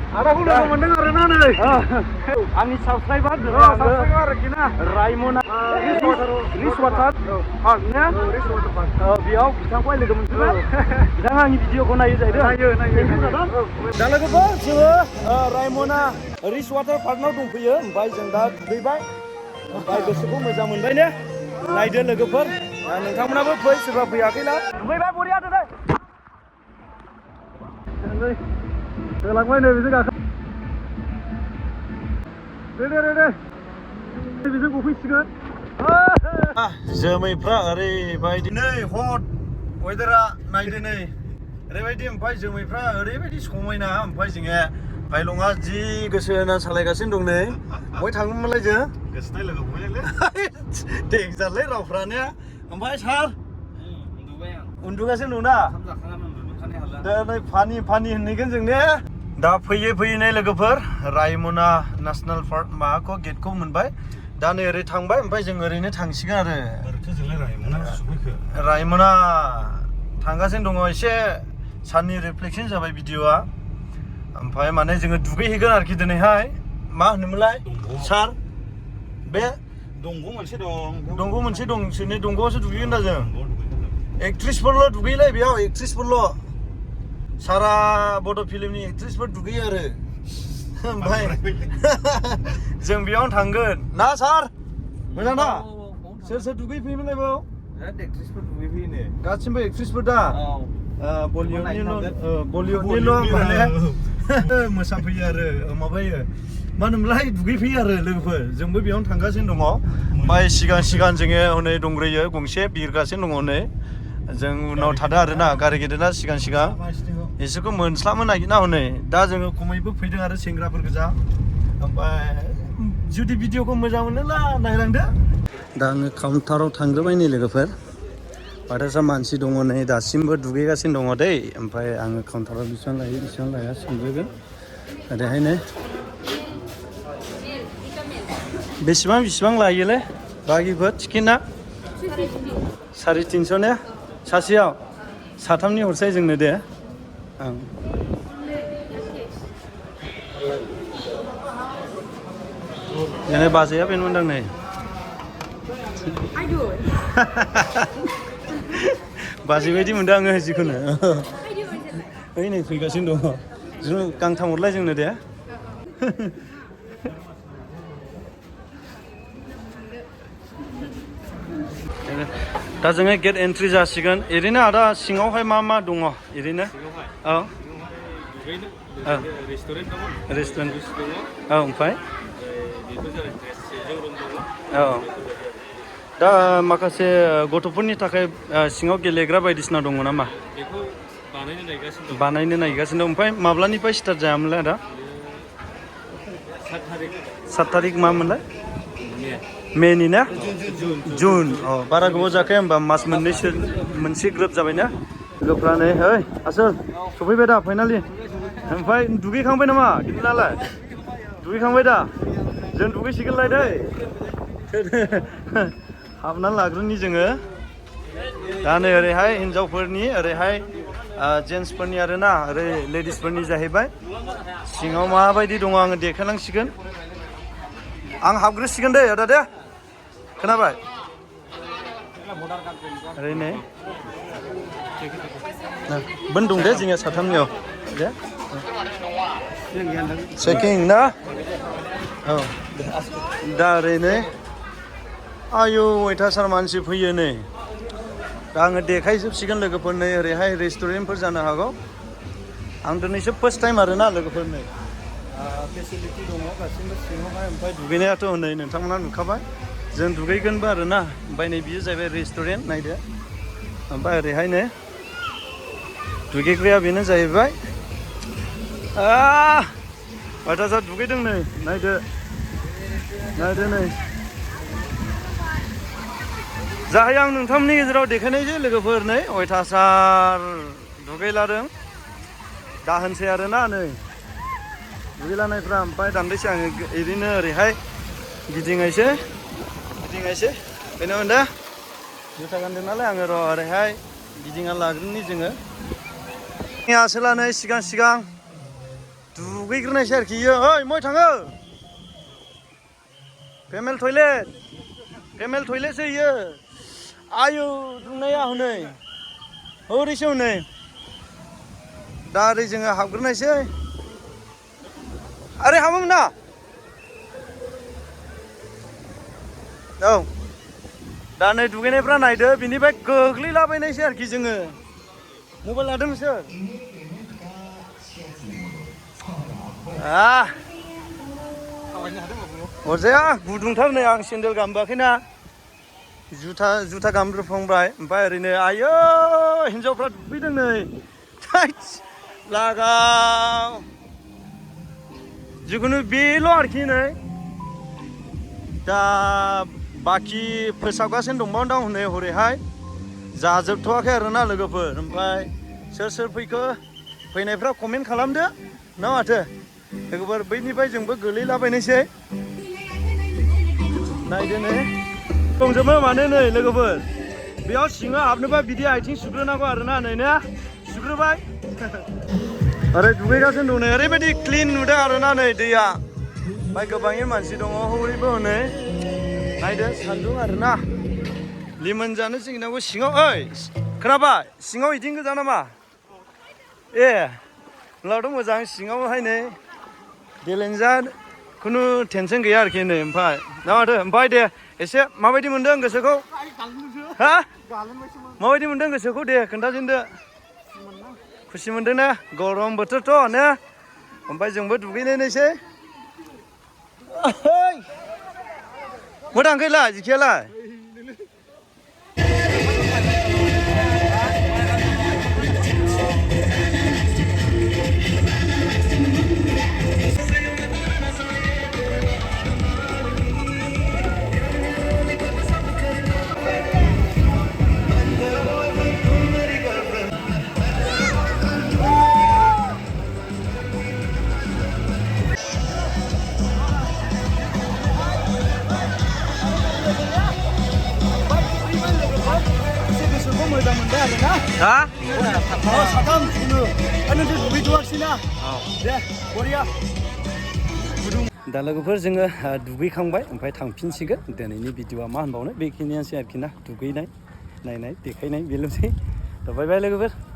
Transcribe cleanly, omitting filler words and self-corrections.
आदाखौ लोगो मोनदों आरोना नै आंनि साबस्क्राइबार आरोखि ना रायमना रिच वाटार पार्क ना बेयाव बिथांखौहाय लोगो मोनफैबाय बिथाङा आंनि भिडिअखौ नायो जाहैदों दा लोगोफोर जोङो रायमना रिच वाटार पार्कनाव दंफैयो ओमफ्राय जों दा दुगैबाय ओमफ्राय गोसोखौ मोजां मोनबाय ने नायदो लोगोफोर नोंथांमोनाबो फै सोरबा फैयाखैला दुगैबाय बरिया दोनै होलांबाय नै बेजों गाखो दे बेजों गफैसिगोन जोमैफ्रा ओरैबायदि नै हट वेदारा नायदो नै ओरैबायदि ओमफ्राय जोमैफ्रा ओरैबायदि समायना ओमफ्राय जोङो भाइलङा जि गोसो होना सालायगासिनो दं नै बहाय थांगौमोनलाय जों गोसोनाय लोगो हमहैलायलै देंजारलै रावफ्रानो ओमफ्राय सार उन्दुगासिनो दं दा नै फानि होनहैगोन जों ने दा फैयै नै लोगोफोर रायमना नेसनेल पार्क माबाखौ गेटखौ मोनबाय दा नै ओरै थांबाय ओमफ्राय जों ओरैनो थांसिगोन आरो रायमना थांगासिनो दङ एसे साननि रिफ्लेक्सन जाबाय भिडिअआ ओमफ्राय माने जोङो दुगैहैगोन आरोखि दिनैहाय मा होनोमोनलाय सार बे दंग' मोनसे दं नोंसोरनि दंग'आवसो दुगैगोन दा जों एक्ट्रिसफोरल' दुगैयोलै बेयाव एक्ट्रिसफोरल' सारा बड' फिल्मनि एक्ट्रिसफोर दुगैयो आरो ओमफ्राय जों बेयावनो थांगोन ना सार मोजां ना सोर दुगैफैयोमोनलाय बेयाव एक्ट्रिसफोर दुगैफैयोनो गासिबो एक्ट्रिसफोर दा बलिउडनिल' माने मोसाफैयो आरो माबायो मा होनोमोनलाय दुगैफैयो आरो लोगोफोर जोंबो बेयावनो थांगासिनो दङ ओमफ्राय सिगां जोङो हनै दंग्रोयो गंसे बिरगासिनो दङ नै जों उनाव थादों आरोना गारि गेदेरा सिगां इसोरखौ मोनस्लाबनो नागिरना हनै दा जोङो खमैबो फैदों आरो सेंग्राफोर गोजा ओमफ्राय जुदि भिडिअखौ मोजां मोनोब्ला नायलांदो दा आङो काउन्टाराव थांग्रोबाय नै लोगोफोर बाथासा मानसि दङ नै दासिमबो दुगैगासिनो दङ दै ओमफ्राय आङो काउन्टाराव बेसेबां लाया सोंग्रोगोन ओरैहायनो बेसेबां लायोलै बागिफोर टिकेटआ 350 ने सासेयाव साथामनि हरसाय जोंनो दे ओं जोंनि बाजैया बेनोमोनदां नै बाजै बायदि मोनदों आङो जिखुनु ओइ नै फैगासिनो दङ जों गांथाम हरलाय जोंनो दे दा जोङो गेट एन्ट्रि जासिगोन ओरैनो आदा सिङावहाय मा दङ ओरैनो औ रेस्टुरेन्ट औ ओमफ्राय औ दा माखासे गथ'फोरनि थाखाय सिङाव गेलेग्रा बायदिसिना दङ नामा बेखौ बानायनो नागिरगासिनो दं ओमफ्राय माब्लानिफ्राय स्टार्ट जायामोनलाय आदा 7 थारिख मामोनलाय मेनि ना जुन बारा गोबाव जायाखै होमबा मास मोनसे ग्रोब जाबाय ना लोगोफ्रा नै ओइ आसोल सफैबाय दा फाइनालि ओमफ्राय दुगैखांबाय नामा गिदिरनालाय दुगैखांबाय दा जों दुगैसिगोनलाय दै हाबनानै लाग्रोनि जोङो दा नै ओरैहाय हिन्जावफोरनि ओरैहाय जेन्ट्सफोरनि आरोना ओरै लेडिसफोरनि जाहैबाय सिङाव माबायदि दङ आङो देखायलांसिगोन आं हाबग्रोसिगोन दे आदा दे खोनाबाय ओरैनो बोन दं दे जोंनिया साथामनियाव दे चेकिं ना औ दा ओरैनो आयौ अयथासार मानसि फैयो नै दा आङो देखायजोबसिगोन लोगोफोरनो ओरैहाय रेस्टुरेन्टफोर जानो हागौ आं दिनैसो फार्स्ट टाइम आरोना लोगोफोरनो फेसिलिटि दङ गासिबो सिङावहाय ओमफ्राय दुगैनायाथ' नै नोंथांमोना नुखाबाय जों दुगैगोनबो आरोना ओमफ्राय नै बियो जाहैबाय रेस्टुरेन्ट नायदो ओमफ्राय ओरैहायनो दुगैग्राया बेनो जाहैबाय अयथासार दुगैदों नै नायदो नै जाहाय आं नोंथांमोननि गेजेराव देखायनायसै लोगोफोर नै अयथासार दुगैलादों दाहोनसै आरोना नै दुगैलानायफ्रा ओमफ्राय दान्दैसो आङो ओरैनो ओरैहाय गिदिंनायसै बेनो मोनदे जुथा गानदों नालाय आङो र' ओरैहाय गिदिंना लाग्रोनि जोङो आसोला नै सिगां दुगैग्रोनायसै आरोखि इयो ओइ मय थाङो फेमेल टयलेटसो इयो आयु दुंनाया हनै ओरैसो हनै दा ओरै जोङो हाबग्रोनायसै ओरै हाबोमोन ना औ दा नै दुगैनायफ्रा नायदो बिनिफ्राय गोग्लैलाबायनायसै आरोखि जोङो मबाइल लादों नोंसोर अरजाया गुदुंथार नै आं सेन्देल गानबोआखैना जुथा गानब्रोफ्लांबाय ओमफ्राय ओरैनो आयौ हिन्जावफ्रा दुगैदों नै लागाव जिखुनु बेल' आरोखि नै दा बाखि फोसाबगासिनो दंबावो हनै हरैहाय जाजोबथ'वाखै आरोना लोगोफोर ओमफ्राय सोर फैखो फैनायफ्रा कमेन्ट खालामदो ना माथो लोगोफोर बैनिफ्राय जोंबो गोलैलाबायनोसै नायदो नै दंजोबो माने नै लोगोफोर बेयाव सिङाव हाबनोबा बिदि आथिं सुग्रोनांगौ आरोना नै ना सुग्रोबाय ओरै दुगैगासिनो दं नै ओरैबायदि क्लिन नुदों आरोना नै दैया ओमफ्राय गोबाङै मानसि दङ हरैबो हनै नायदो सान्दुं आरोना लिमोन जानो जोंनावबो सिङाव ओइ खोनाबाय सिङाव इदिं गोजा नामा ए होनब्लाथ' मोजां सिङावहाय नै देलेन्जार खुनु टेनसन गैया आरोखि नै ओमफ्राय ना माथो ओमफ्राय दे एसे माबायदि मोनदों गोसोखौ हा माबायदि मोनदों गोसोखौ दे खोन्थाजेनदो खुसि मोनदों ना गरम बोथोरथ' ने ओमफ्राय जोंबो दुगैनायनोसै मोजां गैला जिखियालाय मोजां मोनबाय आरोना हा साथाम खुनु नोंसोर दुगैथ'वाखिसैना दे बरिया दा लोगोफोर जोङो दुगैखांबाय ओमफ्राय थांफिनसिगोन दिनैनि भिडिअआ मा होनबावनो बेखिनियानोसै आरोखि ना दुगैनाय नायनाय देखायनाय बेल'सै बाय बाय लोगोफोर